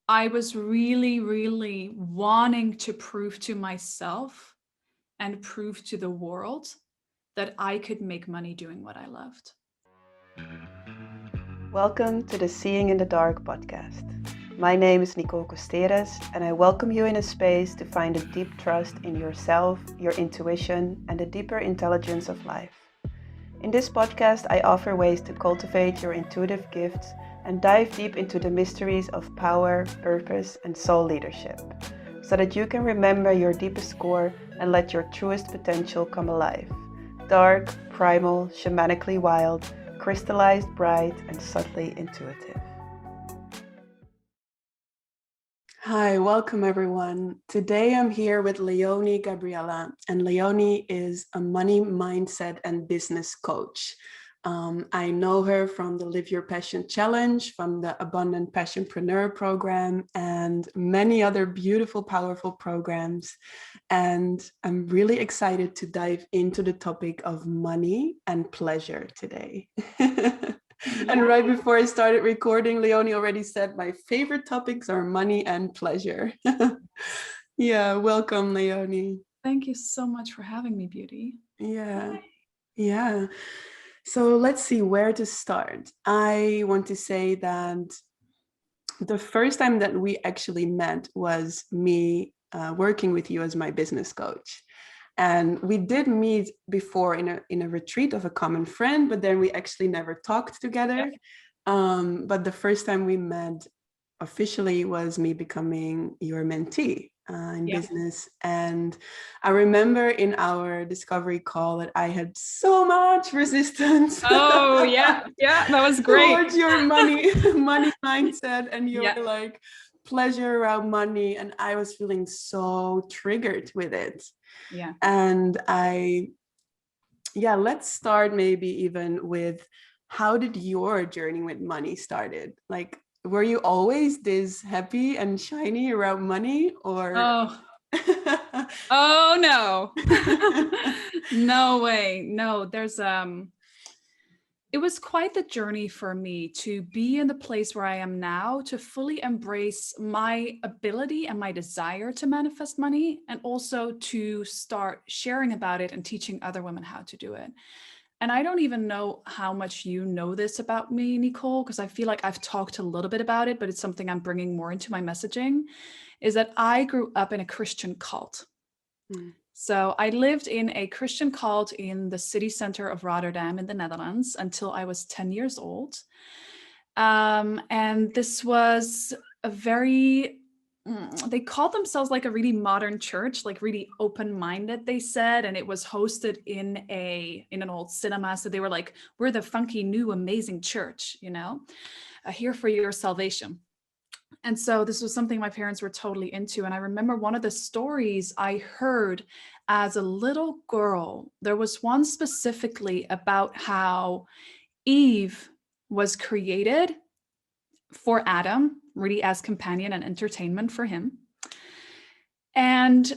I was really, really wanting to prove to myself and prove to the world that I could make money doing what I loved. Welcome to the Seeing in the Dark podcast. My name is Nicole, and I welcome you in a space to find a deep trust in yourself, your intuition, and the deeper intelligence of life. In this podcast, I offer ways to cultivate your intuitive gifts and dive deep into the mysteries of power, purpose, and soul leadership, so that you can remember your deepest core and let your truest potential come alive. Dark, primal, shamanically wild, crystallized, bright, and subtly intuitive. Hi, welcome everyone. Today I'm here with Leonie Gabriela, and Leonie is a money mindset and business coach. I know her from the Live Your Passion Challenge, from the Abundant Passionpreneur program, and many other beautiful, powerful programs. And I'm really excited to dive into the topic of money and pleasure today. And right before I started recording, Leonie already said my favorite topics are money and pleasure. Yeah, welcome, Leonie. Thank you so much for having me, beauty. Yeah. So let's see where to start. I want to say that the first time that we actually met was me working with you as my business coach. And we did meet before in a retreat of a common friend, but then we actually never talked together. But the first time we met officially was me becoming your mentee in business. And I remember in our discovery call that I had so much resistance. Oh, yeah, that was great. Towards your money mindset and your like pleasure around money. And I was feeling so triggered with it. Yeah. And let's start maybe even with, how did your journey with money started? Like, were you always this happy and shiny around money, or? Oh no. No way. No, it was quite the journey for me to be in the place where I am now, to fully embrace my ability and my desire to manifest money, and also to start sharing about it and teaching other women how to do it. And I don't even know how much you know this about me, Nicole, because I feel like I've talked a little bit about it, but it's something I'm bringing more into my messaging, is that I grew up in a Christian cult. So I lived in a Christian cult in the city center of Rotterdam in the Netherlands until I was 10 years old. And this was a very, they called themselves like a really modern church, like really open-minded, they said. And it was hosted in an old cinema. So they were like, we're the funky, new, amazing church, here for your salvation. And so this was something my parents were totally into. And I remember one of the stories I heard as a little girl, there was one specifically about how Eve was created for Adam, really as companion and entertainment for him. And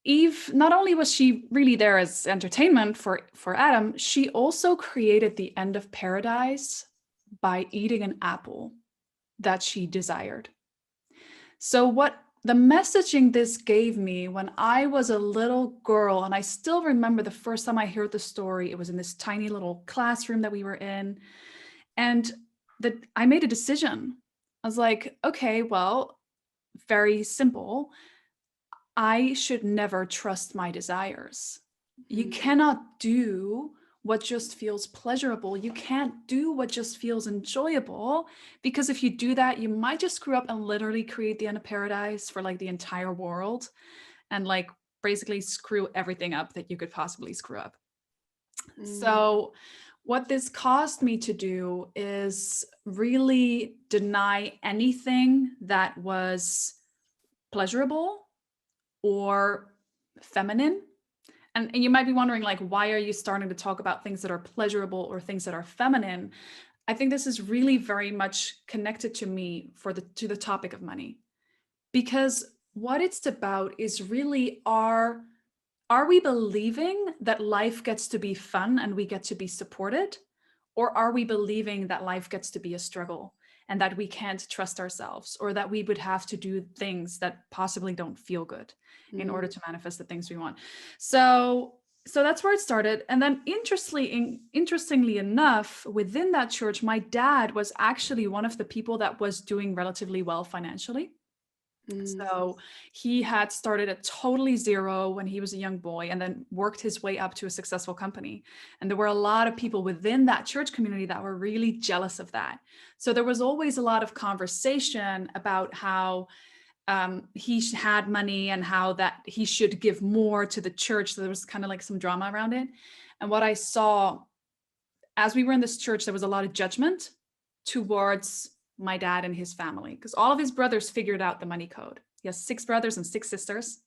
Eve, not only was she really there as entertainment for Adam, she also created the end of paradise by eating an apple that she desired. So what the messaging this gave me when I was a little girl, and I still remember the first time I heard the story, it was in this tiny little classroom that we were in, and I made a decision. I was like, okay, well, very simple. I should never trust my desires. You cannot do what just feels pleasurable. You can't do what just feels enjoyable, because if you do that, you might just screw up and literally create the end of paradise for like the entire world, and like basically screw everything up that you could possibly screw up. So what this caused me to do is really deny anything that was pleasurable or feminine. And you might be wondering, like, why are you starting to talk about things that are pleasurable or things that are feminine? I think this is really very much connected to me to the topic of money, because what it's about is really, are we believing that life gets to be fun and we get to be supported, or are we believing that life gets to be a struggle? and that we can't trust ourselves, or that we would have to do things that possibly don't feel good in order to manifest the things we want. So that's where it started. And then interestingly enough, within that church, my dad was actually one of the people that was doing relatively well financially. So he had started at totally zero when he was a young boy and then worked his way up to a successful company. And there were a lot of people within that church community that were really jealous of that. So there was always a lot of conversation about how he had money and how that he should give more to the church. So there was kind of like some drama around it. And what I saw as we were in this church, there was a lot of judgment towards my dad and his family, because all of his brothers figured out the money code. He has 6 brothers and 6 sisters.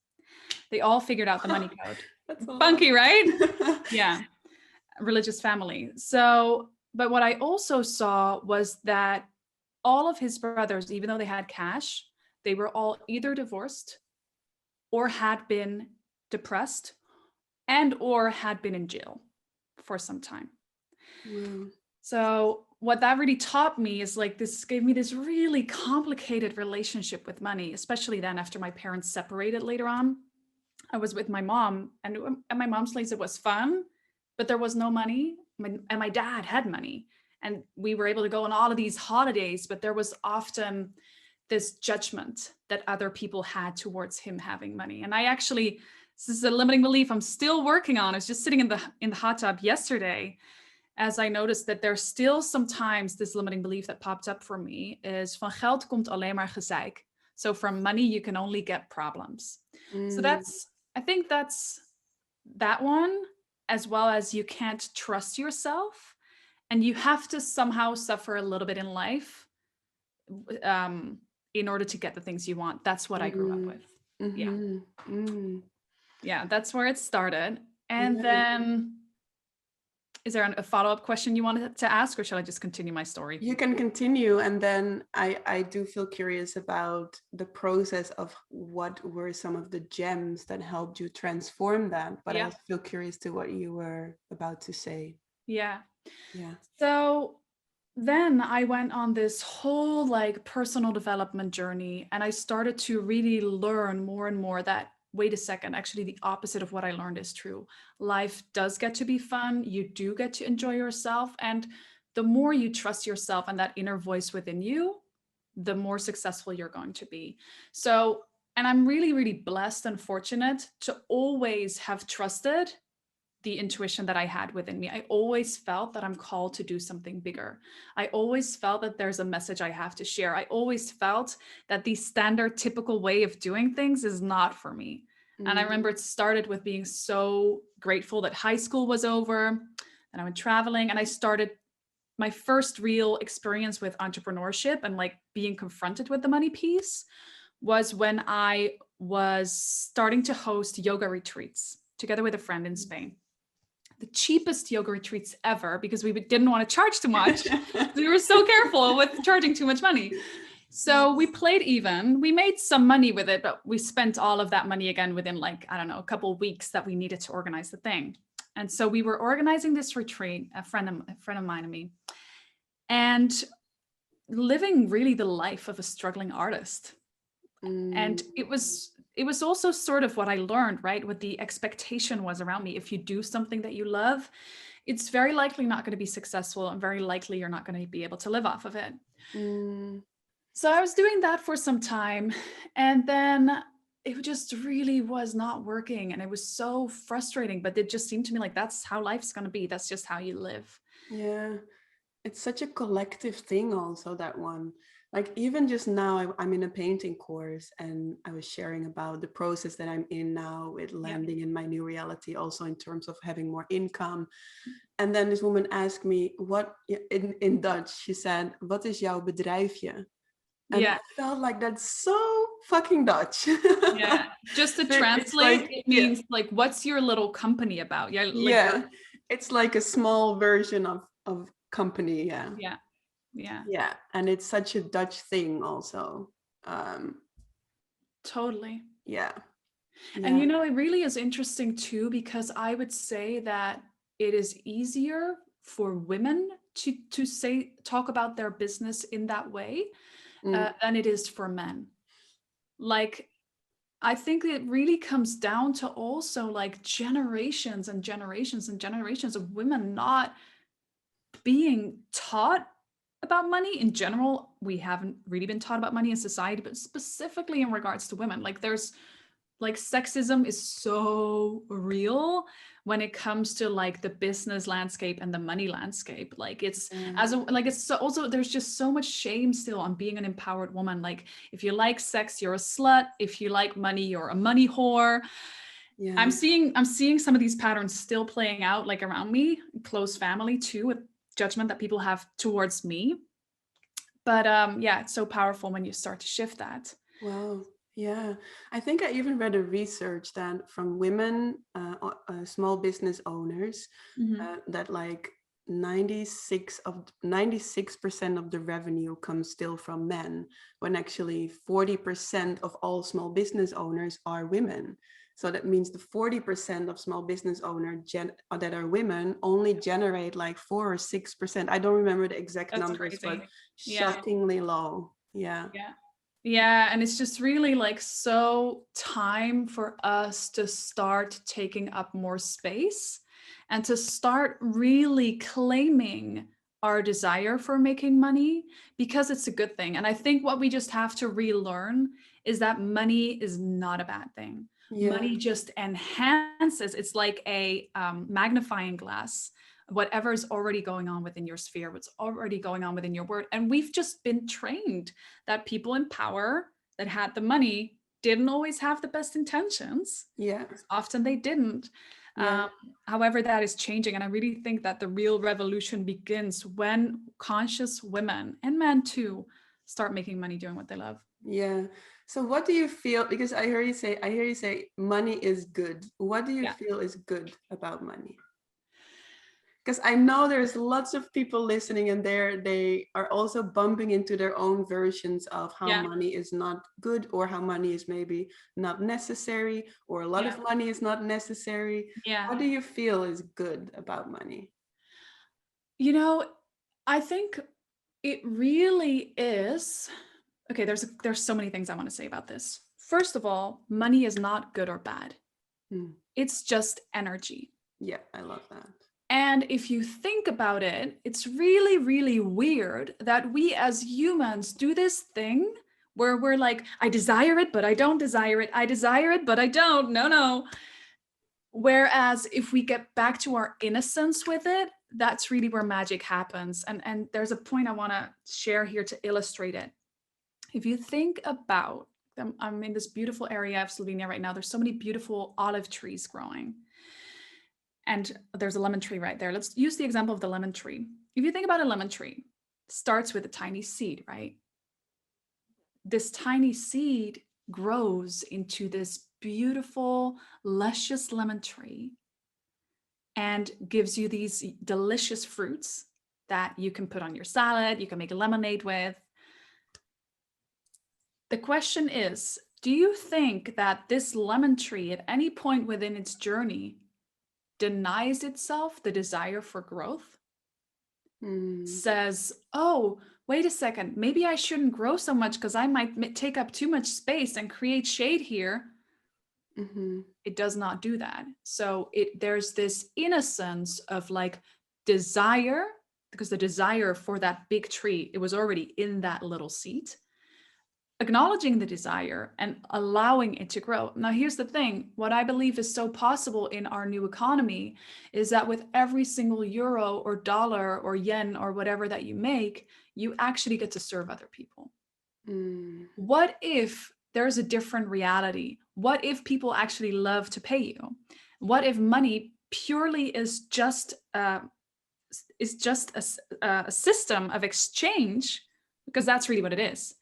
They all figured out the money code. That's funky, right? Yeah. Religious family. So, but what I also saw was that all of his brothers, even though they had cash, they were all either divorced or had been depressed and or had been in jail for some time. So what that really taught me is like, this gave me this really complicated relationship with money, especially then after my parents separated later on. I was with my mom, and at my mom's place, it was fun, but there was no money. And my dad had money, and we were able to go on all of these holidays, but there was often this judgment that other people had towards him having money. And I actually, this is a limiting belief I'm still working on. I was just sitting in the hot tub yesterday, as I noticed that there's still sometimes this limiting belief that popped up for me is van geld komt alleen maar gezeik. So from money, you can only get problems. So I think that's that one, as well as you can't trust yourself and you have to somehow suffer a little bit in life in order to get the things you want. That's what I grew up with. Yeah, that's where it started. And then, is there a follow-up question you wanted to ask, or shall I just continue my story? You can continue, and then I do feel curious about the process of what were some of the gems that helped you transform that. But I also feel curious to what you were about to say. Yeah. So then I went on this whole like personal development journey, and I started to really learn more and more that, wait a second, actually the opposite of what I learned is true. Life does get to be fun. You do get to enjoy yourself. And the more you trust yourself and that inner voice within you, the more successful you're going to be. So, and I'm really, really blessed and fortunate to always have trusted the intuition that I had within me. I always felt that I'm called to do something bigger. I always felt that there's a message I have to share. I always felt that the standard typical way of doing things is not for me. And I remember it started with being so grateful that high school was over, and I went traveling, and I started my first real experience with entrepreneurship and like being confronted with the money piece was when I was starting to host yoga retreats together with a friend in Spain. The cheapest yoga retreats ever, because we didn't want to charge too much. We were so careful with charging too much money. So we played even. We made some money with it, but we spent all of that money again within like, I don't know, a couple of weeks that we needed to organize the thing. And so we were organizing this retreat, a friend of mine and me, and living really the life of a struggling artist. And it was also sort of what I learned, right? What the expectation was around me. If you do something that you love, it's very likely not going to be successful, and very likely you're not going to be able to live off of it. So I was doing that for some time, and then it just really was not working, and it was so frustrating, but it just seemed to me like that's how life's going to be. That's just how you live. Yeah. It's such a collective thing also, that one. Like even just now, I'm in a painting course, and I was sharing about the process that I'm in now with landing in my new reality, also in terms of having more income. And then this woman asked me, what, in Dutch, she said, wat is jouw bedrijfje? And I felt like that's so fucking Dutch. Yeah, just to translate, it means like, what's your little company about? It's like a small version of company. And it's such a Dutch thing also. Totally. And you know, it really is interesting too, because I would say that it is easier for women to talk about their business in that way than it is for men. Like, I think it really comes down to also like generations and generations and generations of women not being taught about money in general. We haven't really been taught about money in society, but specifically in regards to women, like there's like sexism is so real when it comes to like the business landscape and the money landscape. Like it's it's so, also there's just so much shame still on being an empowered woman. Like if you like sex, you're a slut. If you like money, you're a money whore. Yeah. I'm seeing some of these patterns still playing out like around me, close family too, with judgment that people have towards me. But yeah, it's so powerful when you start to shift that. Wow. Yeah. I think I even read a research that from women, small business owners, that like 96% of the revenue comes still from men, when actually 40% of all small business owners are women. So that means the 40% of small business owners that are women only generate like 4 or 6%. I don't remember the exact That's numbers, crazy. but shockingly low. Yeah. Yeah, and it's just really like so time for us to start taking up more space and to start really claiming our desire for making money, because it's a good thing. And I think what we just have to relearn is that money is not a bad thing. Yeah. Money just enhances. It's like a magnifying glass. Whatever is already going on within your sphere, what's already going on within your world. And we've just been trained that people in power that had the money didn't always have the best intentions. Yeah. Often they didn't. Yeah. However, that is changing. And I really think that the real revolution begins when conscious women and men too start making money doing what they love. Yeah. So what do you feel, because I hear you say money is good. What do you feel is good about money? Because I know there's lots of people listening and they are also bumping into their own versions of how money is not good, or how money is maybe not necessary, or a lot of money is not necessary. What do you feel is good about money? You know, I think it really is. Okay, there's so many things I want to say about this. First of all, money is not good or bad. It's just energy. Yeah, I love that. And if you think about it, it's really, really weird that we as humans do this thing where we're like, I desire it, but I don't desire it. I desire it, but I don't. No. Whereas if we get back to our innocence with it, that's really where magic happens. And there's a point I want to share here to illustrate it. If you think about, I'm in this beautiful area of Slovenia right now. There's so many beautiful olive trees growing. And there's a lemon tree right there. Let's use the example of the lemon tree. If you think about a lemon tree, it starts with a tiny seed, right? This tiny seed grows into this beautiful, luscious lemon tree and gives you these delicious fruits that you can put on your salad, you can make a lemonade with. The question is, do you think that this lemon tree at any point within its journey denies itself the desire for growth? Says, oh, wait a second, maybe I shouldn't grow so much because I might take up too much space and create shade here. It does not do that. So there's this innocence of like desire, because the desire for that big tree, it was already in that little seed. Acknowledging the desire and allowing it to grow. Now, here's the thing. What I believe is so possible in our new economy is that with every single euro or dollar or yen or whatever that you make, you actually get to serve other people. What if there's a different reality? What if people actually love to pay you? What if money purely is just a system of exchange? Because that's really what it is.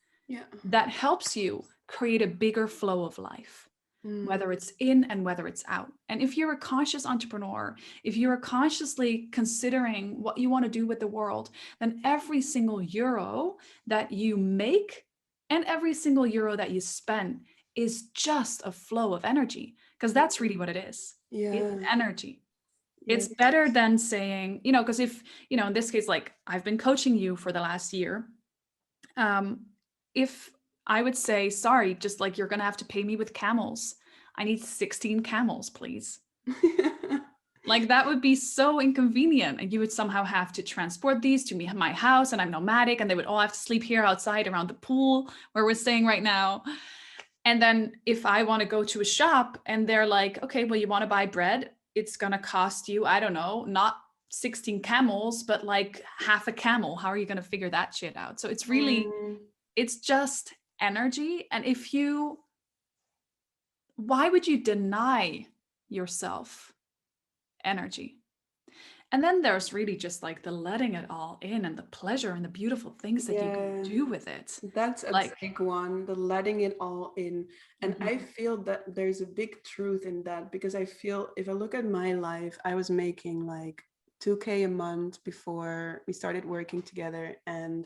That helps you create a bigger flow of life, whether it's in and whether it's out. And if you're a conscious entrepreneur, if you're consciously considering what you want to do with the world, then every single euro that you make and every single euro that you spend is just a flow of energy, because that's really what it is. It's energy. It's better than saying, because if, in this case, like I've been coaching you for the last year. If I would say, sorry, just like you're going to have to pay me with camels. I need 16 camels, please. Like that would be so inconvenient. And you would somehow have to transport these to my house, and I'm nomadic, and they would all have to sleep here outside around the pool where we're staying right now. And then if I want to go to a shop and they're like, okay, well, you want to buy bread? It's going to cost you, I don't know, not 16 camels, but like half a camel. How are you going to figure that shit out? So it's really, it's just energy. And why would you deny yourself energy? And then there's really just like the letting it all in and the pleasure and the beautiful things that you can do with it. That's a big one, the letting it all in. And I feel that there's a big truth in that, because I feel if I look at my life, I was making like 2K a month before we started working together. And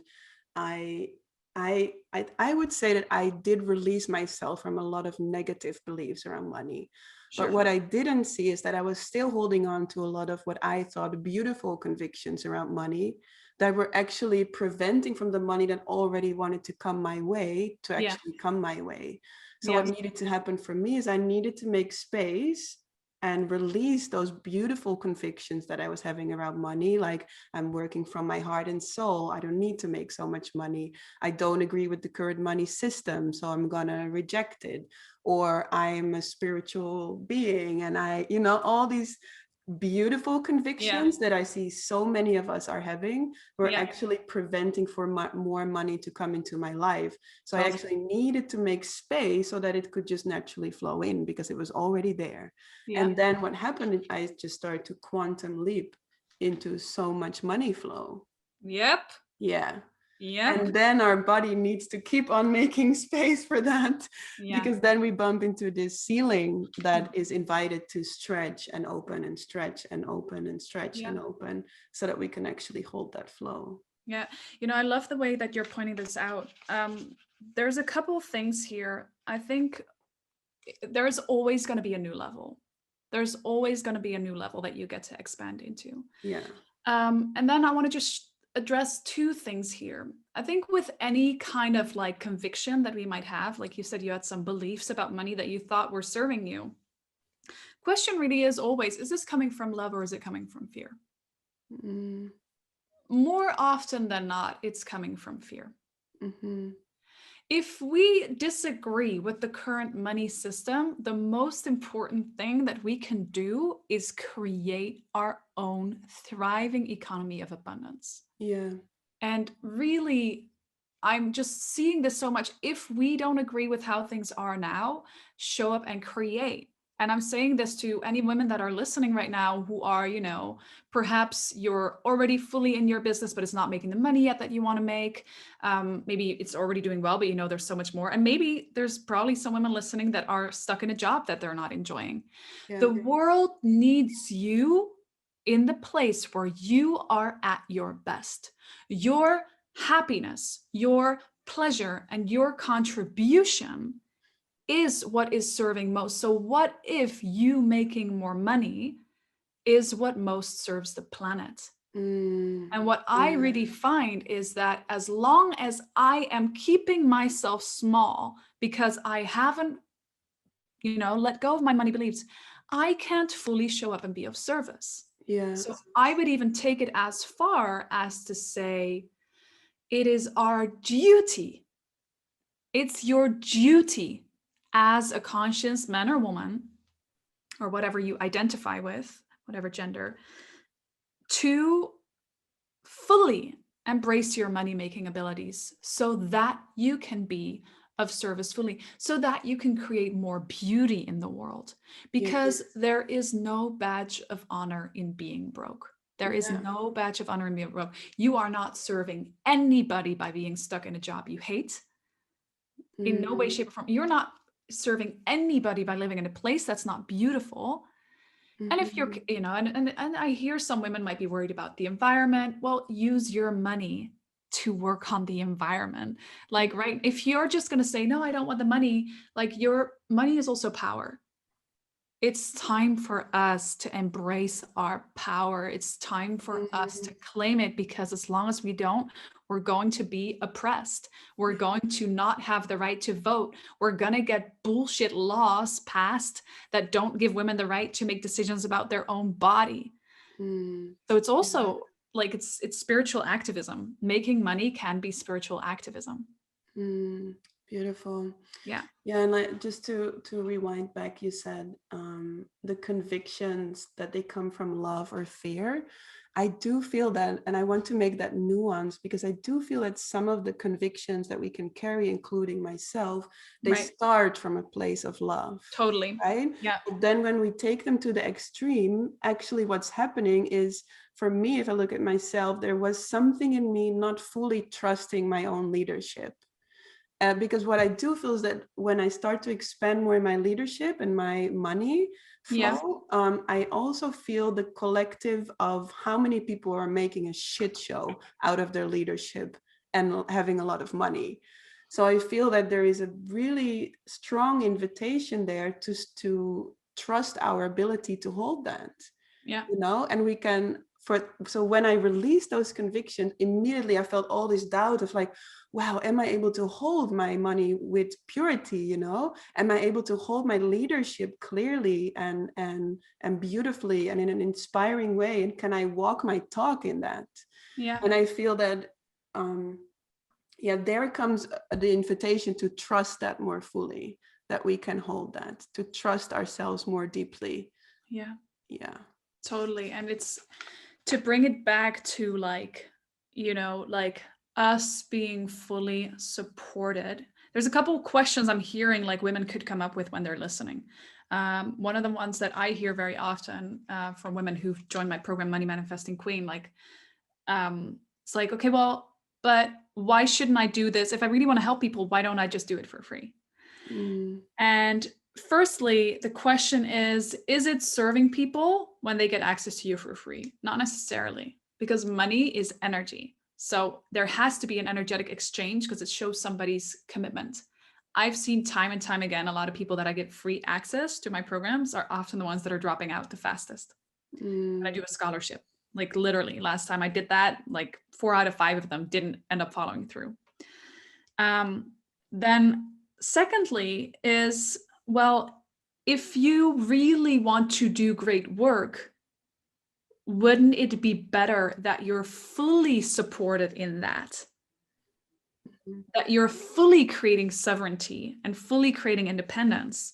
I would say that I did release myself from a lot of negative beliefs around money. Sure. But what I didn't see is that I was still holding on to a lot of what I thought beautiful convictions around money that were actually preventing from the money that already wanted to come my way to actually come my way. So what needed to happen for me is I needed to make space and release those beautiful convictions that I was having around money. Like, I'm working from my heart and soul. I don't need to make so much money. I don't agree with the current money system, so I'm gonna reject it. Or I'm a spiritual being, and all these beautiful convictions that I see so many of us are having were actually preventing for more money to come into my life. So I actually needed to make space so that it could just naturally flow in, because it was already there. And then what happened, I just started to quantum leap into so much money flow. And then our body needs to keep on making space for that, because then we bump into this ceiling that is invited to stretch and open and stretch and open and stretch and open, so that we can actually hold that flow. I love the way that you're pointing this out. There's a couple of things here. I think there's always going to be a new level. There's always going to be a new level that you get to expand into. And then I want to just address two things here. I think with any kind of like conviction that we might have, like you said, you had some beliefs about money that you thought were serving you. Question really is always, is this coming from love or is it coming from fear? More often than not, it's coming from fear. If we disagree with the current money system, the most important thing that we can do is create our own thriving economy of abundance. And really, I'm just seeing this so much. If we don't agree with how things are now, show up and create. And I'm saying this to any women that are listening right now who are, perhaps you're already fully in your business, but it's not making the money yet that you want to make. Maybe it's already doing well, but there's so much more. And maybe there's probably some women listening that are stuck in a job that they're not enjoying. The world needs you in the place where you are at your best. Your happiness, your pleasure, and your contribution is what is serving most. So what if you making more money is what most serves the planet? And what I really find is that as long as I am keeping myself small because I haven't, let go of my money beliefs, I can't fully show up and be of service. So I would even take it as far as to say, it is our duty. It's your duty as a conscious man or woman, or whatever you identify with, whatever gender, to fully embrace your money-making abilities so that you can be of service fully, so that you can create more beauty in the world. Because there is no badge of honor in being broke. There is no badge of honor in being broke. You are not serving anybody by being stuck in a job you hate. In no way, shape, or form. You're not serving anybody by living in a place that's not beautiful. And if you're, and I hear some women might be worried about the environment. Well, use your money to work on the environment. Like, right, if you're just going to say, no, I don't want the money, like your money is also power. it's time for us to embrace our power. It's time for us to claim it, because as long as we don't, we're going to be oppressed. We're going to not have the right to vote. We're going to get bullshit laws passed that don't give women the right to make decisions about their own body. So it's also like it's spiritual activism. Making money can be spiritual activism. Beautiful. Yeah. Yeah, and like just to rewind back, you said the convictions that they come from love or fear. I do feel that, and I want to make that nuance, because I do feel that some of the convictions that we can carry, including myself, they start from a place of love. Totally. Right? Yeah. But then when we take them to the extreme, actually what's happening is, for me, if I look at myself, there was something in me not fully trusting my own leadership. Because what I do feel is that when I start to expand more my leadership and my money flow, I also feel the collective of how many people are making a shit show out of their leadership and having a lot of money. So I feel that there is a really strong invitation there to trust our ability to hold that. Yeah. You know, and we can, so when I released those convictions, immediately I felt all this doubt of like, wow, am I able to hold my money with purity? You know, am I able to hold my leadership clearly and beautifully and in an inspiring way? And can I walk my talk in that? Yeah. And I feel that, there comes the invitation to trust that more fully, that we can hold that, to trust ourselves more deeply. Yeah. Yeah. Totally. And it's to bring it back to like, you know, like us being fully supported. There's a couple of questions I'm hearing like women could come up with when they're listening. One of the ones that I hear very often from women who've joined my program, Money Manifesting Queen, like, it's like, okay, well, but why shouldn't I do this? If I really want to help people, why don't I just do it for free? And firstly, the question is it serving people when they get access to you for free? Not necessarily, because money is energy. So there has to be an energetic exchange because it shows somebody's commitment. I've seen time and time again, a lot of people that I get free access to my programs are often the ones that are dropping out the fastest. And I do a scholarship. Like literally, last time I did that, like 4 out of 5 of them didn't end up following through. Then secondly is, well, if you really want to do great work, wouldn't it be better that you're fully supported in that? That you're fully creating sovereignty and fully creating independence,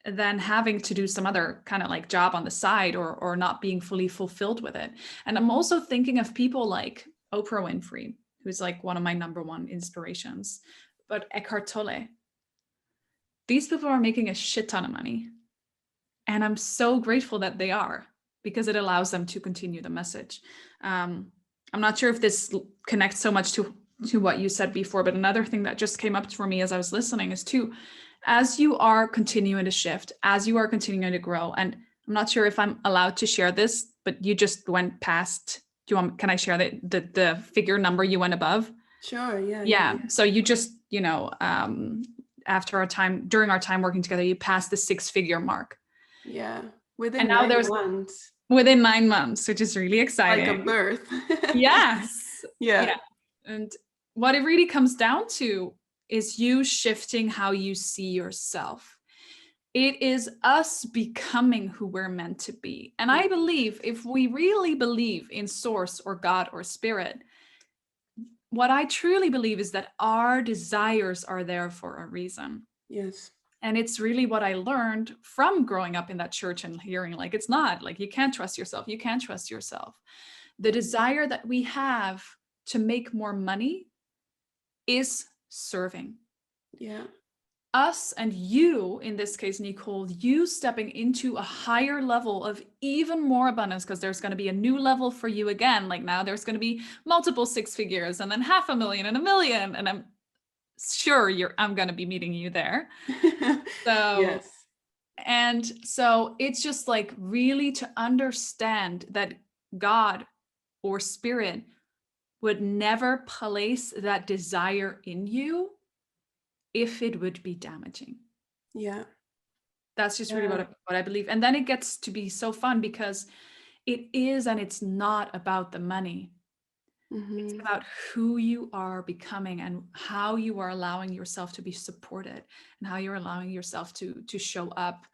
than having to do some other kind of like job on the side or not being fully fulfilled with it. And I'm also thinking of people like Oprah Winfrey, who's like one of my number one inspirations, but Eckhart Tolle. These people are making a shit ton of money. And I'm so grateful that they are, because it allows them to continue the message. I'm not sure if this connects so much to what you said before, but another thing that just came up for me as I was listening is too, as you are continuing to shift, as you are continuing to grow, and I'm not sure if I'm allowed to share this, but you just went past, can I share the figure number you went above? Sure, yeah. Yeah. So you just, you know, during our time working together, you passed the 6-figure mark. Yeah. Within 9 months. Within 9 months, which is really exciting. Like a birth. Yes. Yeah. And what it really comes down to is you shifting how you see yourself. It is us becoming who we're meant to be. And I believe if we really believe in source or God or spirit, what I truly believe is that our desires are there for a reason. Yes. And it's really what I learned from growing up in that church and hearing like, it's not like you can't trust yourself. You can't trust yourself. The desire that we have to make more money is serving. Yeah. Us and you, in this case, Nicole, you stepping into a higher level of even more abundance, because there's going to be a new level for you again. Like now there's going to be multiple 6 figures and then 500,000 and 1 million. And I'm sure I'm going to be meeting you there. So, yes. And so it's just like really to understand that God or spirit would never place that desire in you if it would be damaging. Yeah. That's just really what I believe. And then it gets to be so fun because it is and it's not about the money. It's about who you are becoming and how you are allowing yourself to be supported and how you're allowing yourself to show up.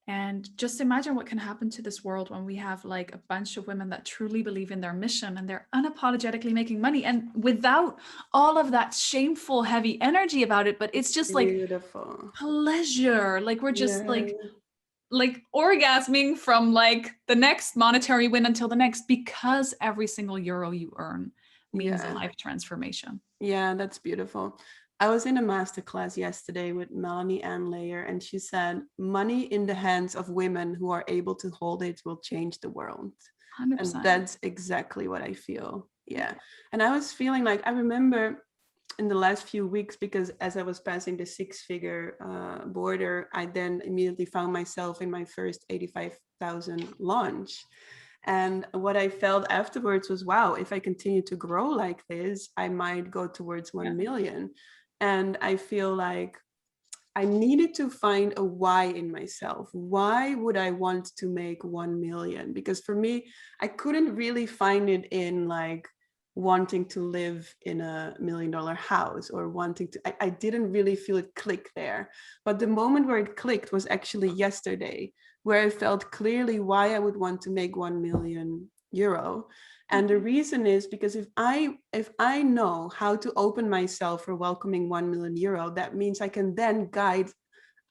And just imagine what can happen to this world when we have like a bunch of women that truly believe in their mission and they're unapologetically making money and without all of that shameful, heavy energy about it. But it's just like Beautiful. pleasure. Like we're just like orgasming from like the next monetary win until the next, because every single euro you earn means a life transformation. Yeah, that's beautiful. I was in a masterclass yesterday with Melanie Layer, and she said, money in the hands of women who are able to hold it will change the world. 100%. And that's exactly what I feel. Yeah. And I was feeling like, I remember in the last few weeks, because as I was passing the 6-figure border, I then immediately found myself in my first 85,000 launch. And what I felt afterwards was, wow, if I continue to grow like this, I might go towards 1 million. And I feel like I needed to find a why in myself. Why would I want to make 1 million? Because for me, I couldn't really find it in like wanting to live in a $1 million house or wanting to, I didn't really feel it click there. But the moment where it clicked was actually yesterday, where I felt clearly why I would want to make 1 million euro. And the reason is because if I know how to open myself for welcoming 1 million euro, that means I can then guide,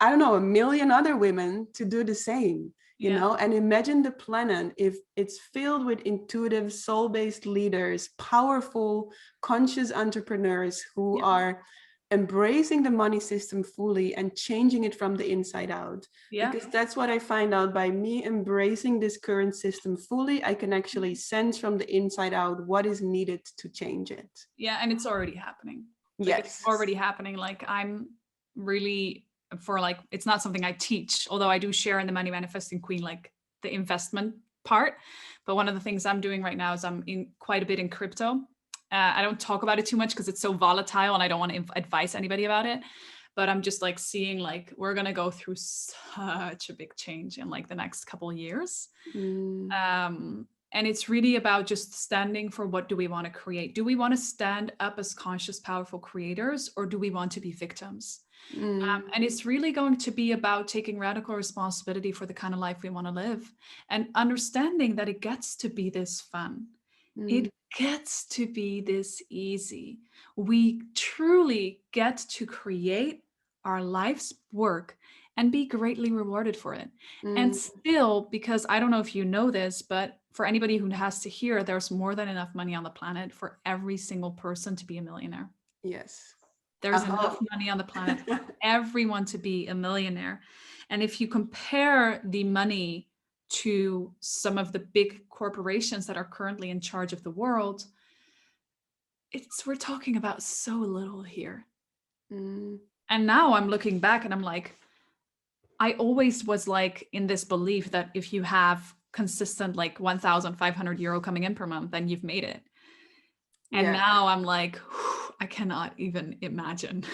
I don't know, 1 million other women to do the same, you know. And imagine the planet if it's filled with intuitive, soul-based leaders, powerful, conscious entrepreneurs who are embracing the money system fully and changing it from the inside out. Because that's what I find out. By me embracing this current system fully, I can actually sense from the inside out what is needed to change it. Yeah, and it's already happening. Like, it's already happening. Like I'm really for like, it's not something I teach, although I do share in the Money Manifesting Queen, like the investment part. But one of the things I'm doing right now is I'm in quite a bit in crypto. I don't talk about it too much because it's so volatile and I don't want to advise anybody about it. But I'm just like seeing like we're going to go through such a big change in like the next couple of years. And it's really about just standing for what do we want to create? Do we want to stand up as conscious, powerful creators, or do we want to be victims? And it's really going to be about taking radical responsibility for the kind of life we want to live and understanding that it gets to be this fun. It gets to be this easy. We truly get to create our life's work and be greatly rewarded for it. And still, because I don't know if you know this, but for anybody who has to hear, there's more than enough money on the planet for every single person to be a millionaire. Yes. There's enough money on the planet for everyone to be a millionaire. And if you compare the money to some of the big corporations that are currently in charge of the world, we're talking about so little here. And now I'm looking back and I'm like, I always was like in this belief that if you have consistent like 1,500 euro coming in per month, then you've made it. And now I'm like, I cannot even imagine.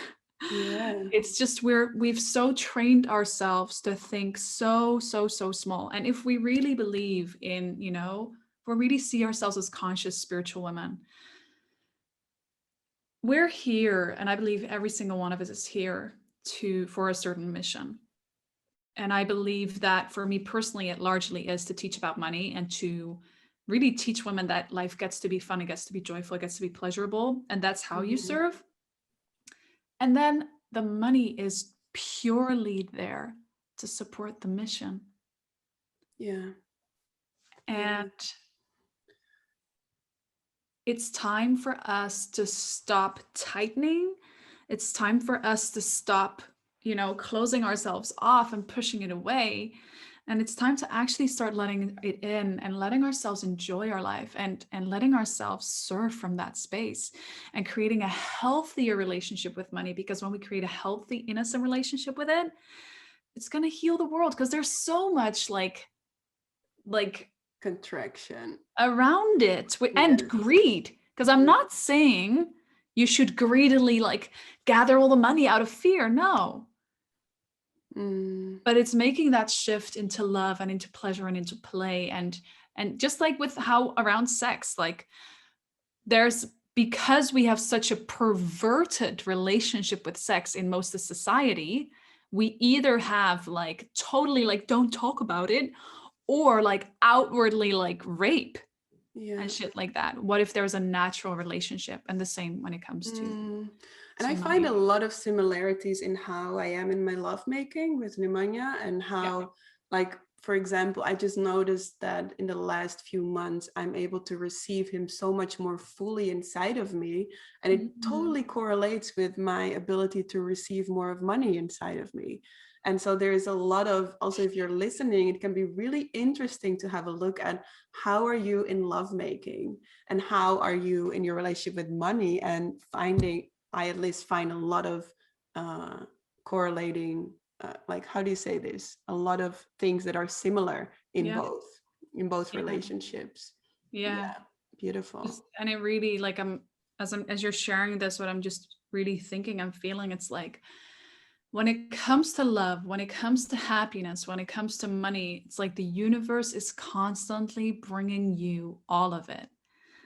It's just we've so trained ourselves to think so small. And if we really believe in, you know, if we really see ourselves as conscious spiritual women, we're here, and I believe every single one of us is here for a certain mission. And I believe that for me personally, it largely is to teach about money and to really teach women that life gets to be fun, it gets to be joyful, it gets to be pleasurable. And that's how you serve. And then the money is purely there to support the mission. And it's time for us to stop tightening. It's time for us to stop, you know, closing ourselves off and pushing it away. And it's time to actually start letting it in and letting ourselves enjoy our life and letting ourselves serve from that space and creating a healthier relationship with money. Because when we create a healthy, innocent relationship with it, it's going to heal the world, because there's so much like contraction around it and greed. Because I'm not saying you should greedily like gather all the money out of fear. No. But it's making that shift into love and into pleasure and into play. And just like with how around sex, like because we have such a perverted relationship with sex in most of society, we either have like totally like don't talk about it, or like outwardly like rape and shit like that. What if there's a natural relationship? And the same when it comes to and I find a lot of similarities in how I am in my lovemaking with Nemanja, and how, like, for example, I just noticed that in the last few months, I'm able to receive him so much more fully inside of me. And it totally correlates with my ability to receive more of money inside of me. And so there's a lot of, also, if you're listening, it can be really interesting to have a look at how are you in lovemaking and how are you in your relationship with money, and I at least find a lot of correlating, like, how do you say this? A lot of things that are similar in both relationships. Yeah, beautiful. And it really, like, as you're sharing this, what I'm just really thinking, I'm feeling, it's like, when it comes to love, when it comes to happiness, when it comes to money, it's like the universe is constantly bringing you all of it.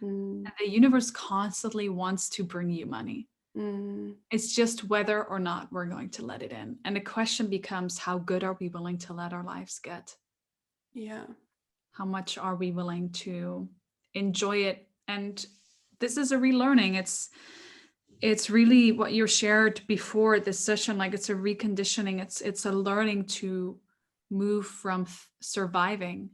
And the universe constantly wants to bring you money. It's just whether or not we're going to let it in. And the question becomes, how good are we willing to let our lives get? Yeah. How much are we willing to enjoy it? And this is a relearning. It's really what you shared before this session, like it's a reconditioning. It's a learning to move from surviving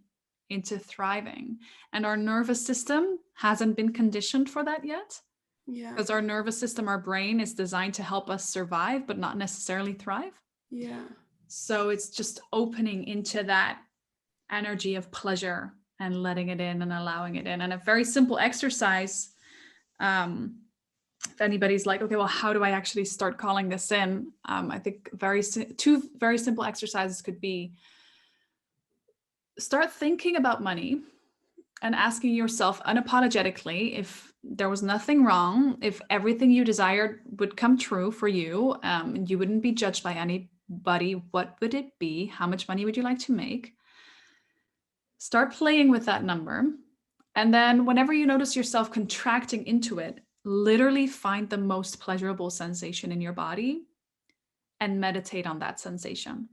into thriving. And our nervous system hasn't been conditioned for that yet. Yeah. Because our nervous system, our brain is designed to help us survive, but not necessarily thrive. Yeah. So it's just opening into that energy of pleasure and letting it in and allowing it in. And a very simple exercise, if anybody's like, okay, well, how do I actually start calling this in? I think two very simple exercises could be: start thinking about money and asking yourself unapologetically, if there was nothing wrong, if everything you desired would come true for you, and you wouldn't be judged by anybody, what would it be? How much money would you like to make? Start playing with that number. And then whenever you notice yourself contracting into it, literally find the most pleasurable sensation in your body and meditate on that sensation.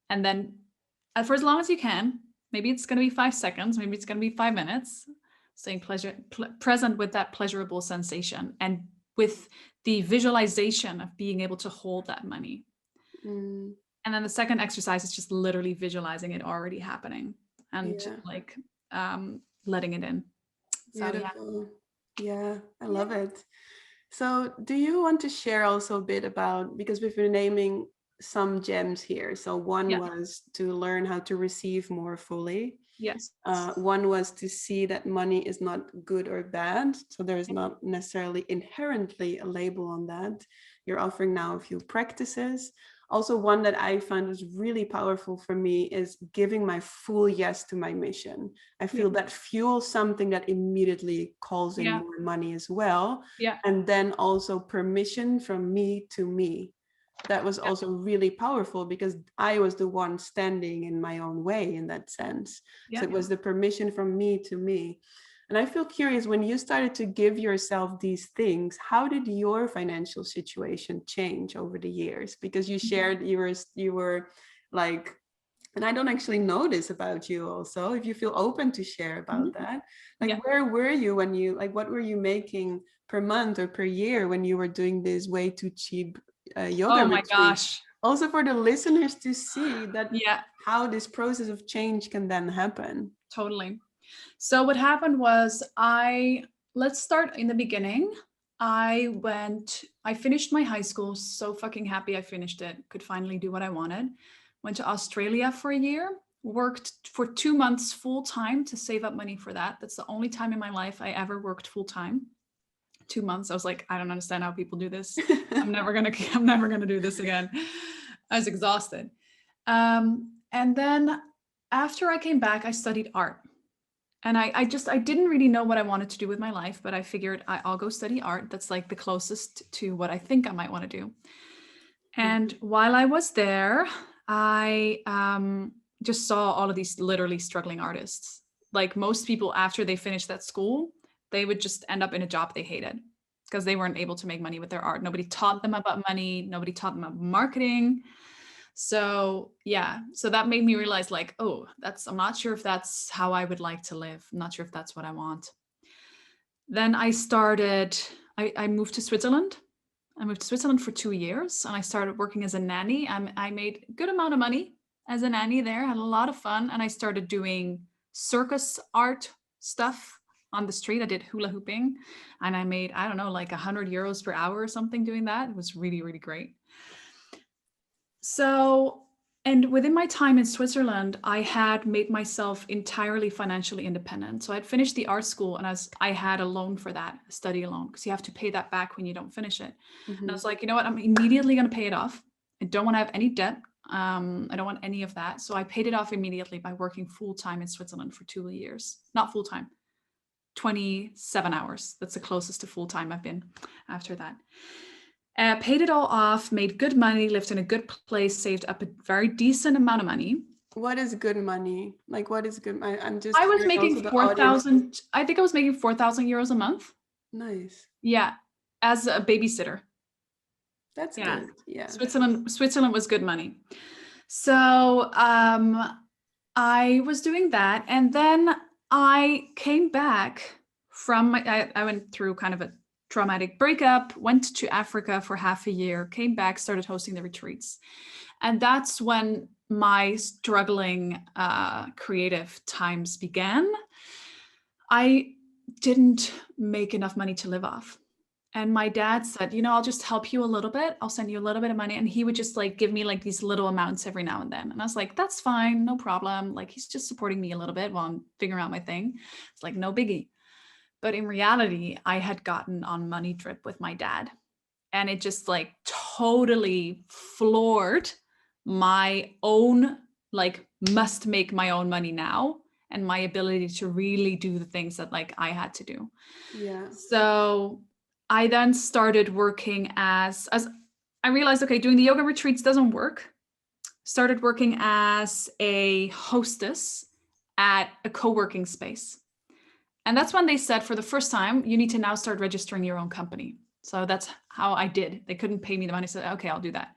And then for as long as you can, maybe it's going to be 5 seconds, maybe it's going to be 5 minutes, staying present with that pleasurable sensation and with the visualization of being able to hold that money. And then the second exercise is just literally visualizing it already happening and letting it in. So, beautiful. Yeah, I love it. So do you want to share also a bit about, because we've been naming some gems here. So one was to learn how to receive more fully. Yes. One was to see that money is not good or bad. So there is not necessarily inherently a label on that. You're offering now a few practices. Also, one that I found was really powerful for me is giving my full yes to my mission. I feel that fuels something that immediately calls in more money as well. Yeah. And then also permission from me to me. That was also really powerful because I was the one standing in my own way in that sense. So it was the permission from me to me. And I feel curious, when you started to give yourself these things, how did your financial situation change over the years? Because you shared you were like, and I don't actually know this about you also, if you feel open to share about that. Like, where were you when you, like, what were you making per month or per year when you were doing this way too cheap yoga retreat? Gosh. Also for the listeners to see that how this process of change can then happen. Totally. So what happened was let's start in the beginning. I finished my high school, so fucking happy I finished it, could finally do what I wanted. Went to Australia for a year, worked for 2 months full time to save up money for that. That's the only time in my life I ever worked full time. 2 months. I was like, I don't understand how people do this. I'm never gonna do this again. I was exhausted. And then after I came back, I studied art. And I didn't really know what I wanted to do with my life, but I figured I'll go study art. That's like the closest to what I think I might want to do. And while I was there, I just saw all of these literally struggling artists. Like most people, after they finished that school, they would just end up in a job they hated because they weren't able to make money with their art. Nobody taught them about money. Nobody taught them about marketing. So yeah, so that made me realize like, oh, I'm not sure if that's how I would like to live. I'm not sure if that's what I want. Then I moved to Switzerland. I moved to Switzerland for 2 years and I started working as a nanny. I made a good amount of money as a nanny there, had a lot of fun. And I started doing circus art stuff on the street. I did hula hooping and I made, I don't know, like 100 euros per hour or something doing that. It was really, really great. So, and within my time in Switzerland, I had made myself entirely financially independent. So I'd finished the art school and I had a loan for that, a study loan, because you have to pay that back when you don't finish it. And I was like, you know what, I'm immediately going to pay it off. I don't want to have any debt. I don't want any of that. So I paid it off immediately by working full-time in Switzerland for 2 years. Not full-time, 27 hours. That's the closest to full-time I've been after that. Paid it all off, made good money, lived in a good place, saved up a very decent amount of money. What is good money? Like, what is good? I'm just. I was making 4,000. I think I was making 4,000 euros a month. Nice. Yeah, as a babysitter. That's good. Yeah. Switzerland was good money. So I was doing that, and then I came back from. I went through kind of a traumatic breakup, went to Africa for half a year, came back, started hosting the retreats. And that's when my struggling creative times began. I didn't make enough money to live off. And my dad said, you know, I'll just help you a little bit. I'll send you a little bit of money. And he would just like give me like these little amounts every now and then. And I was like, that's fine, no problem. Like he's just supporting me a little bit while I'm figuring out my thing. It's like, no biggie. But in reality, I had gotten on money drip with my dad. And it just like totally floored my own, like, must make my own money now and my ability to really do the things that like I had to do. Yeah. So I then started working as I realized, okay, doing the yoga retreats doesn't work. Started working as a hostess at a co-working space. And that's when they said for the first time, you need to now start registering your own company. So that's how I did. They couldn't pay me the money. I said, okay, I'll do that.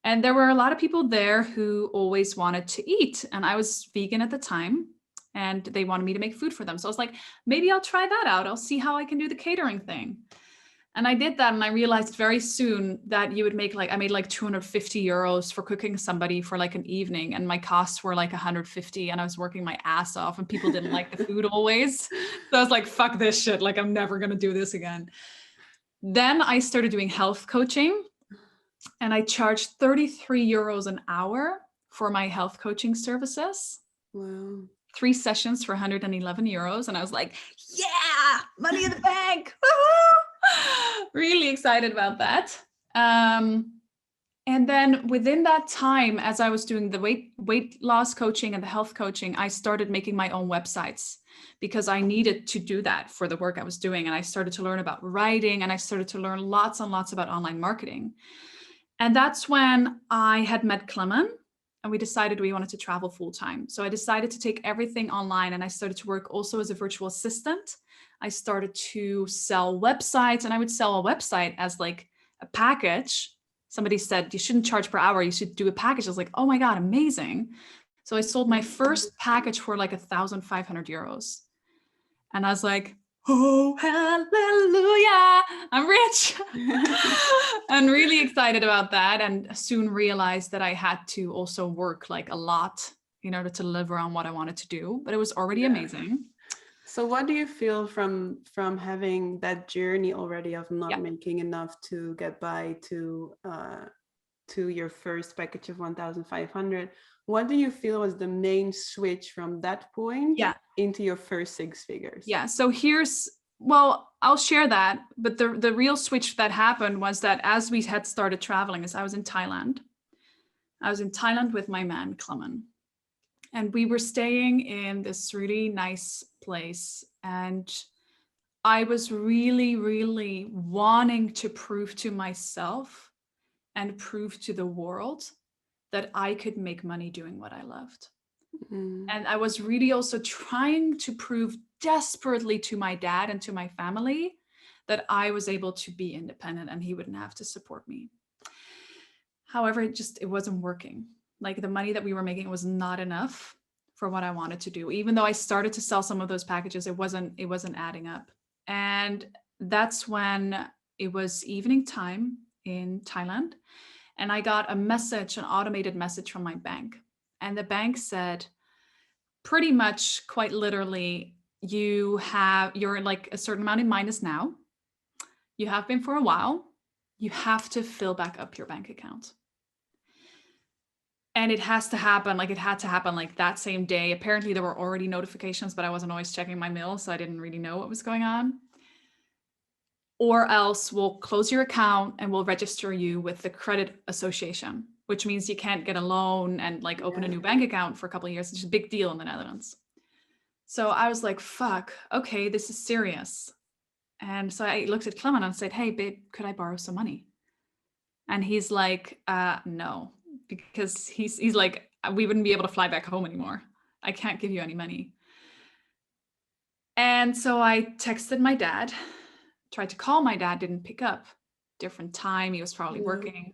And there were a lot of people there who always wanted to eat. And I was vegan at the time and they wanted me to make food for them. So I was like, maybe I'll try that out. I'll see how I can do the catering thing. And I did that. And I realized very soon that you would make like, I made like 250 euros for cooking somebody for like an evening. And my costs were like 150 and I was working my ass off and people didn't like the food always. So I was like, fuck this shit. Like, I'm never going to do this again. Then I started doing health coaching and I charged 33 euros an hour for my health coaching services. Wow. 3 sessions for 111 euros. And I was like, yeah, money in the bank. Really excited about that. And then within that time, as I was doing the weight loss coaching and the health coaching, I started making my own websites because I needed to do that for the work I was doing. And I started to learn about writing and I started to learn lots and lots about online marketing. And that's when I had met Clement and we decided we wanted to travel full time. So I decided to take everything online and I started to work also as a virtual assistant. I started to sell websites and I would sell a website as like a package. Somebody said, you shouldn't charge per hour. You should do a package. I was like, oh my God, amazing. So I sold my first package for like 1,500 euros. And I was like, oh, hallelujah, I'm rich. And really excited about that. And soon realized that I had to also work like a lot in order to live around what I wanted to do. But it was already amazing. So what do you feel from having that journey already of not making enough to get by to your first package of 1,500? What do you feel was the main switch from that point into your first 6 figures? Yeah, so I'll share that. But the real switch that happened was that as we had started traveling, as I was in Thailand. I was in Thailand with my man, Clement. And we were staying in this really nice place. And I was really, really wanting to prove to myself and prove to the world that I could make money doing what I loved. And I was really also trying to prove desperately to my dad and to my family that I was able to be independent and he wouldn't have to support me. However, it wasn't working. Like the money that we were making was not enough for what I wanted to do. Even though I started to sell some of those packages, it wasn't adding up. And that's when it was evening time in Thailand. And I got a message, an automated message from my bank. And the bank said, pretty much quite literally, you're like a certain amount in minus now. You have been for a while. You have to fill back up your bank account. And it has to happen, like it had to happen like that same day. Apparently there were already notifications, but I wasn't always checking my mail, so I didn't really know what was going on. Or else we'll close your account and we'll register you with the credit association, which means you can't get a loan and like open a new bank account for a couple of years. It's a big deal in the Netherlands. So I was like, fuck, okay, this is serious. And so I looked at Clement and said, hey, babe, could I borrow some money? And he's like, no, because he's like, we wouldn't be able to fly back home anymore. I can't give you any money. And so I texted my dad, tried to call my dad, didn't pick up. Different time, he was probably working.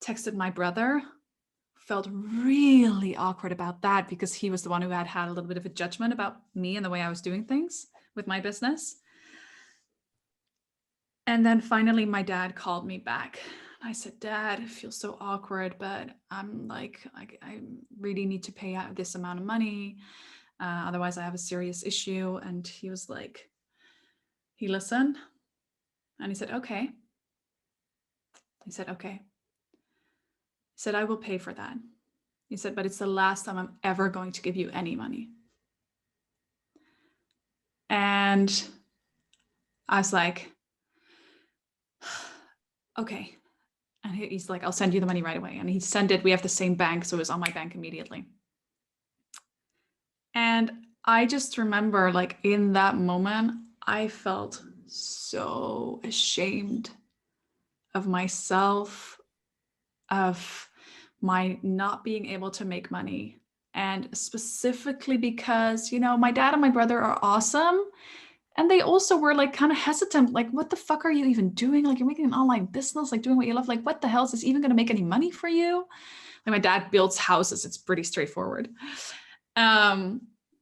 Texted my brother, felt really awkward about that because he was the one who had a little bit of a judgment about me and the way I was doing things with my business. And then finally my dad called me back. I said, Dad, it feels so awkward, but I'm like, I really need to pay out this amount of money. Otherwise I have a serious issue. And he was like, he listened and he said, okay. He said, okay. He said, I will pay for that. He said, but it's the last time I'm ever going to give you any money. And I was like, okay. And he's like, I'll send you the money right away. And he sent it. We have the same bank, so it was on my bank immediately. And I just remember, like, in that moment, I felt so ashamed of myself, of my not being able to make money. And specifically because, you know, my dad and my brother are awesome. And they also were like kind of hesitant, like, what the fuck are you even doing? Like, you're making an online business, like doing what you love. Like, what the hell is this even going to make any money for you? Like, my dad builds houses. It's pretty straightforward.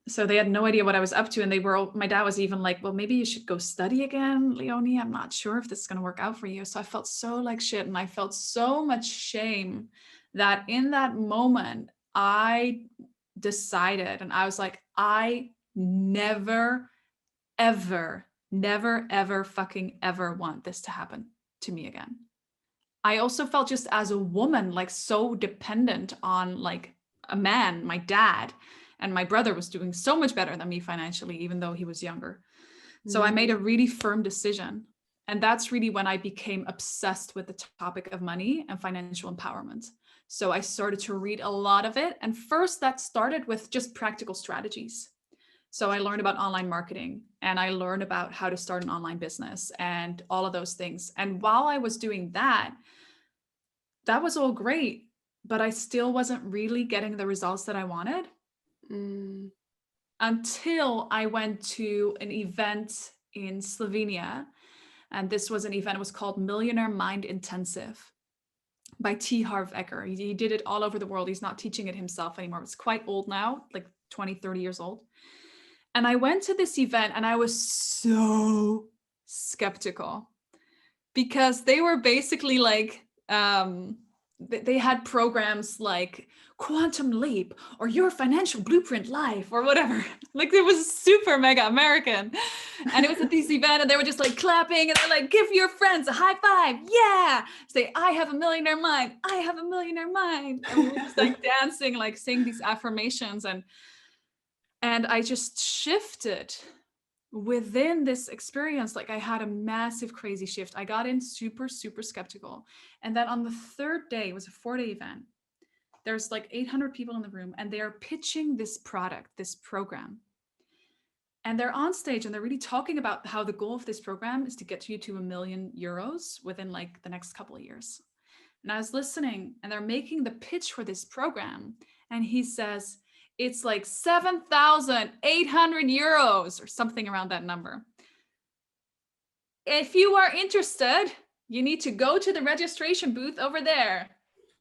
So they had no idea what I was up to. And my dad was even like, well, maybe you should go study again, Leonie. I'm not sure if this is going to work out for you. So I felt so like shit. And I felt so much shame that in that moment, I decided, and I was like, I never, ever fucking ever want this to happen to me again. I also felt just as a woman, like so dependent on like a man, my dad, and my brother was doing so much better than me financially, even though he was younger. So I made a really firm decision. And that's really when I became obsessed with the topic of money and financial empowerment. So I started to read a lot of it. And first that started with just practical strategies. So I learned about online marketing and I learned about how to start an online business and all of those things. And while I was doing that was all great, but I still wasn't really getting the results that I wanted until I went to an event in Slovenia. And this was an event, it was called Millionaire Mind Intensive by T. Harv Eker. He did it all over the world. He's not teaching it himself anymore. It's quite old now, like 20, 30 years old. And I went to this event and I was so skeptical because they were basically like, they had programs like Quantum Leap or Your Financial Blueprint Life or whatever. Like it was super mega American. And it was at this event and they were just like clapping and they're like, give your friends a high five. Yeah. Say, I have a millionaire mind. I have a millionaire mind. And we were just like dancing, like saying these affirmations. And I just shifted within this experience. Like I had a massive, crazy shift. I got in super, super skeptical. And then on the third day, it was a 4-day event. There's like 800 people in the room and they are pitching this product, this program. And they're on stage and they're really talking about how the goal of this program is to get you to €1 million within like the next couple of years. And I was listening, and they're making the pitch for this program. And he says, it's like 7,800 euros or something around that number. If you are interested, you need to go to the registration booth over there.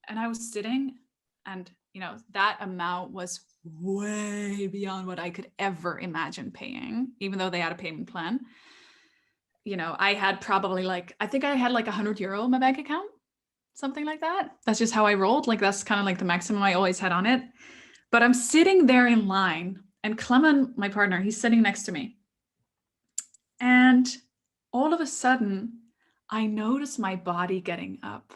And I was sitting, and that amount was way beyond what I could ever imagine paying, even though they had a payment plan. I had probably I think I had like 100 euro in my bank account, something like that. That's just how I rolled. Like, that's kind of like the maximum I always had on it. But I'm sitting there in line, and Clement, my partner, he's sitting next to me. And all of a sudden, I notice my body getting up.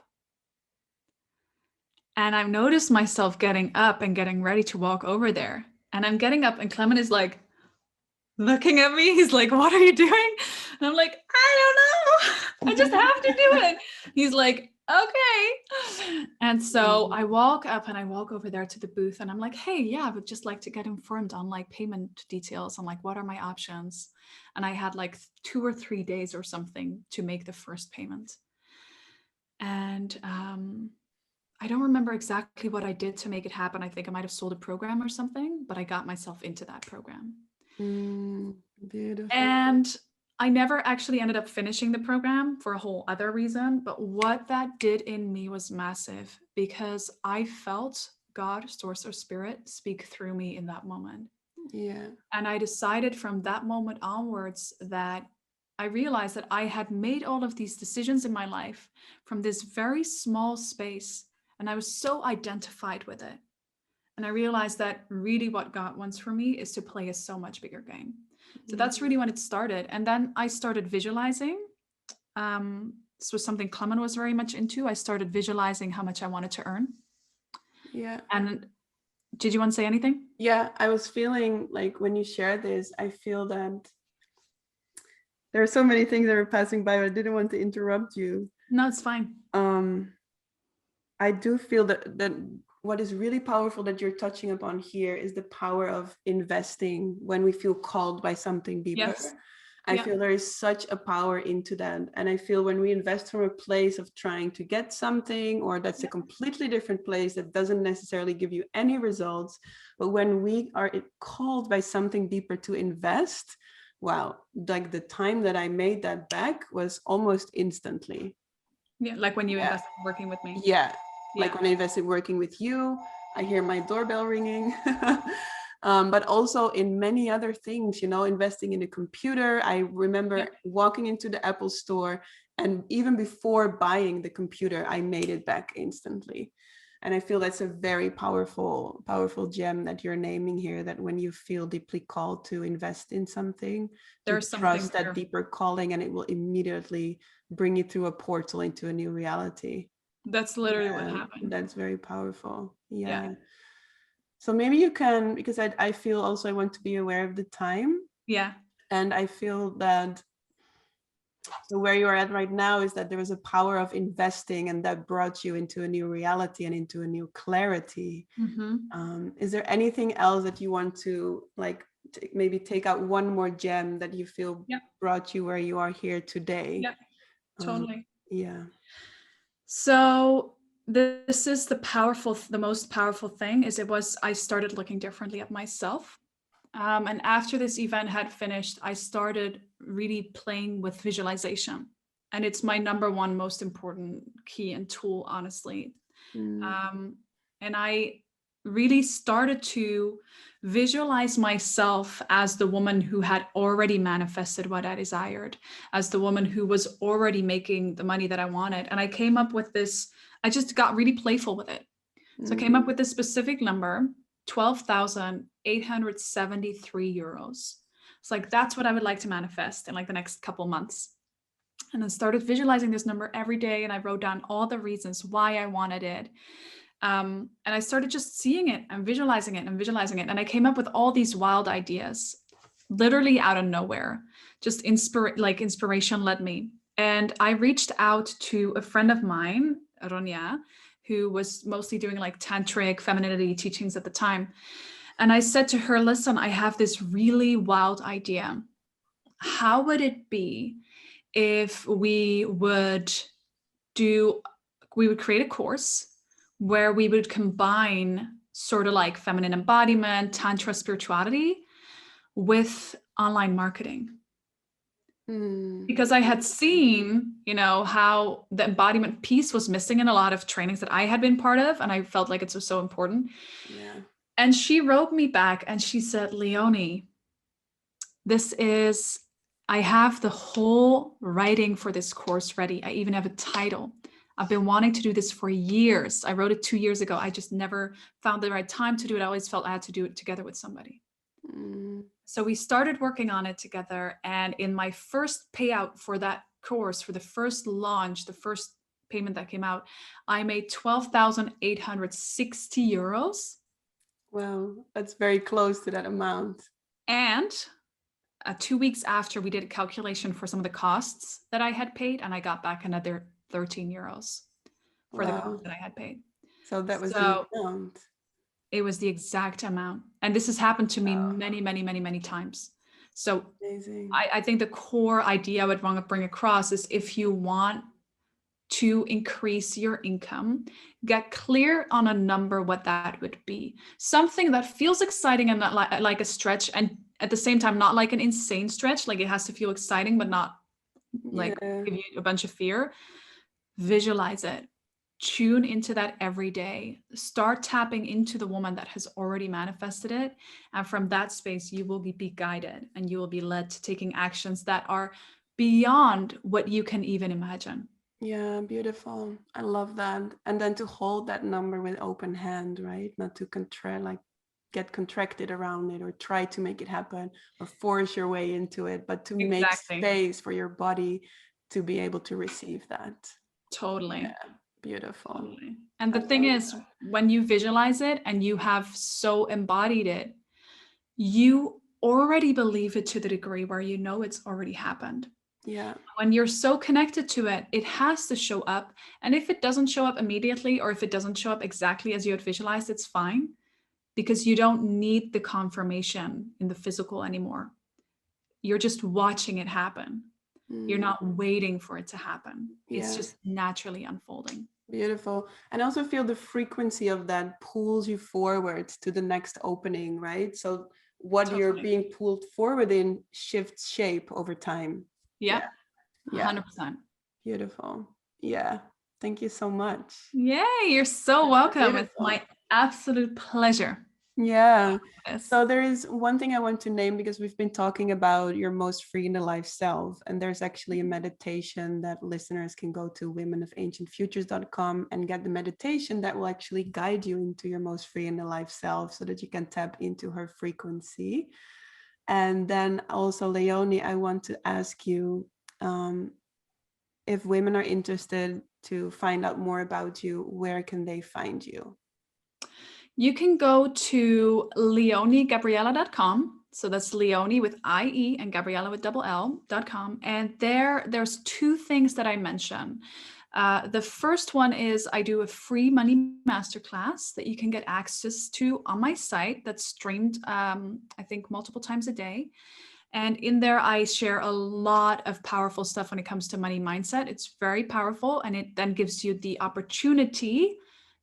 And I've noticed myself getting up and getting ready to walk over there. And I'm getting up, and Clement is like looking at me. He's like, what are you doing? And I'm like, I don't know. I just have to do it. He's like, okay. And so I walk up, and I walk over there to the booth, and I'm like, hey, yeah, I would just like to get informed on like payment details. I'm like, what are my options? And I had like 2 or 3 days or something to make the first payment. And I don't remember exactly what I did to make it happen. I think I might have sold a program or something, but I got myself into that program. Beautiful. And I never actually ended up finishing the program for a whole other reason. But what that did in me was massive, because I felt God, source or spirit, speak through me in that moment. Yeah. And I decided from that moment onwards that I realized that I had made all of these decisions in my life from this very small space. And I was so identified with it. And I realized that really what God wants for me is to play a so much bigger game. So that's really when it started. And then I started visualizing. This was something Clement was very much into. I started visualizing how much I wanted to earn. Yeah. And did you want to say anything? Yeah, I was feeling like when you shared this, I feel that there are so many things that were passing by, but I didn't want to interrupt you. No, it's fine. I do feel that what is really powerful that you're touching upon here is the power of investing when we feel called by something deeper. Yes. I feel there is such a power into that. And I feel when we invest from a place of trying to get something, or that's a completely different place that doesn't necessarily give you any results, but when we are called by something deeper to invest, wow, like the time that I made that back was almost instantly. Yeah, like when you invested in working with me. Yeah. Like when I invested working with you, I hear my doorbell ringing. But also in many other things, investing in a computer. I remember walking into the Apple store, and even before buying the computer, I made it back instantly. And I feel that's a very powerful, powerful gem that you're naming here, that when you feel deeply called to invest in something, there's trust that deeper calling, and it will immediately bring you through a portal into a new reality. That's literally what happened. That's very powerful. Yeah. So maybe you can, because I feel also I want to be aware of the time. Yeah. And I feel that, so where you are at right now is that there was a power of investing, and that brought you into a new reality and into a new clarity. Is there anything else that you want to maybe take out one more gem that you feel brought you where you are here today? Yeah, totally. So this is the most powerful thing is I started looking differently at myself. And after this event had finished, I started really playing with visualization. And it's my number one most important key and tool, honestly. And I really started to visualize myself as the woman who had already manifested what I desired, as the woman who was already making the money that I wanted. And I came up with this, I just got really playful with it. So I came up with this specific number, 12,873 euros. It's like, that's what I would like to manifest in like the next couple months. And I started visualizing this number every day, and I wrote down all the reasons why I wanted it. And I started just seeing it and visualizing it and visualizing it. And I came up with all these wild ideas, literally out of nowhere. Just inspiration led me. And I reached out to a friend of mine, Ronya, who was mostly doing like tantric femininity teachings at the time. And I said to her, listen, I have this really wild idea. How would it be if we would we would create a course where we would combine sort of like feminine embodiment, tantra spirituality with online marketing. Because I had seen, how the embodiment piece was missing in a lot of trainings that I had been part of. And I felt like it was so important. Yeah. And she wrote me back and she said, Leonie, I have the whole writing for this course ready. I even have a title. I've been wanting to do this for years. I wrote it 2 years ago. I just never found the right time to do it. I always felt I had to do it together with somebody. So we started working on it together. And in my first payout for that course, for the first launch, the first payment that came out, I made 12,860 euros. Wow, that's very close to that amount. And 2 weeks after, we did a calculation for some of the costs that I had paid, and I got back another 13 euros for the cost that I had paid. So that was the amount. It was the exact amount. And this has happened to me many, many, many, many times. So amazing. I think the core idea I would want to bring across is, if you want to increase your income, get clear on a number, what that would be. Something that feels exciting and not like a stretch, and at the same time, not like an insane stretch. Like, it has to feel exciting, but not like give you a bunch of fear. Visualize it. Tune into that every day. Start tapping into the woman that has already manifested it. And from that space, you will be guided and you will be led to taking actions that are beyond what you can even imagine. Yeah, beautiful. I love that. And then to hold that number with open hand, right? Not to get contracted around it or try to make it happen or force your way into it, but to make space for your body to be able to receive that. Totally. Yeah, beautiful. Totally. And the thing is, when you visualize it and you have so embodied it, you already believe it to the degree where you know it's already happened. Yeah. When you're so connected to it, it has to show up. And if it doesn't show up immediately, or if it doesn't show up exactly as you had visualized, it's fine, because you don't need the confirmation in the physical anymore. You're just watching it happen. You're not waiting for it to happen. It's just naturally unfolding. Beautiful. And I also feel the frequency of that pulls you forward to the next opening, right? So what you're being pulled forward in shifts shape over time. Yeah. 100%. Beautiful. Yeah. Thank you so much. Yay, you're so welcome. It's my absolute pleasure. Yeah. So there is one thing I want to name, because we've been talking about your most free in the life self. And there's actually a meditation that listeners can go to womenofancientfutures.com and get the meditation that will actually guide you into your most free in the life self, so that you can tap into her frequency. And then also, Leonie, I want to ask you, if women are interested to find out more about you, where can they find you? You can go to leoniegabriela.com. So that's Leonie with IE and Gabriela with double L.com. And there's two things that I mention. The first one is I do a free money masterclass that you can get access to on my site that's streamed, I think, multiple times a day. And in there, I share a lot of powerful stuff when it comes to money mindset. It's very powerful. And it then gives you the opportunity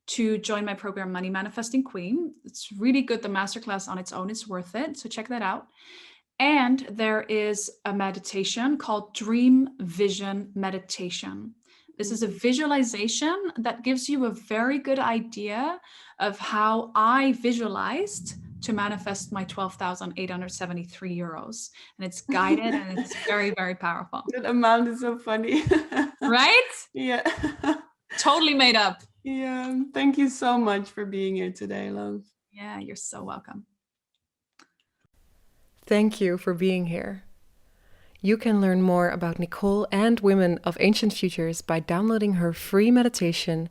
to join my program, Money Manifesting Queen. It's really good. The masterclass on its own is worth it. So check that out. And there is a meditation called Dream Vision Meditation. This is a visualization that gives you a very good idea of how I visualized to manifest my 12,873 euros. And it's guided and it's very, very powerful. That amount is so funny. Right? Yeah. Totally made up. Yeah. Thank you so much for being here today, love. Yeah, you're so welcome. Thank you for being here. You can learn more about Nicole and Women of Ancient Futures by downloading her free meditation,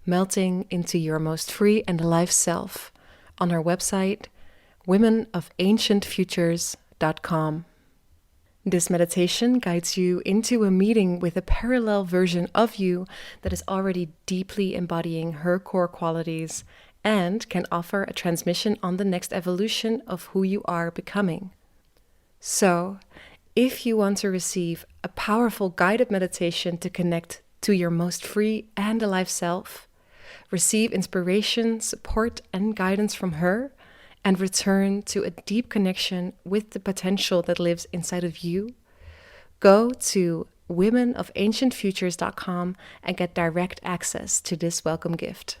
Melting into Your Most Free and Alive Self, on her website, womenofancientfutures.com. This meditation guides you into a meeting with a parallel version of you that is already deeply embodying her core qualities and can offer a transmission on the next evolution of who you are becoming. So, if you want to receive a powerful guided meditation to connect to your most free and alive self, receive inspiration, support, and guidance from her, and return to a deep connection with the potential that lives inside of you, go to womenofancientfutures.com and get direct access to this welcome gift.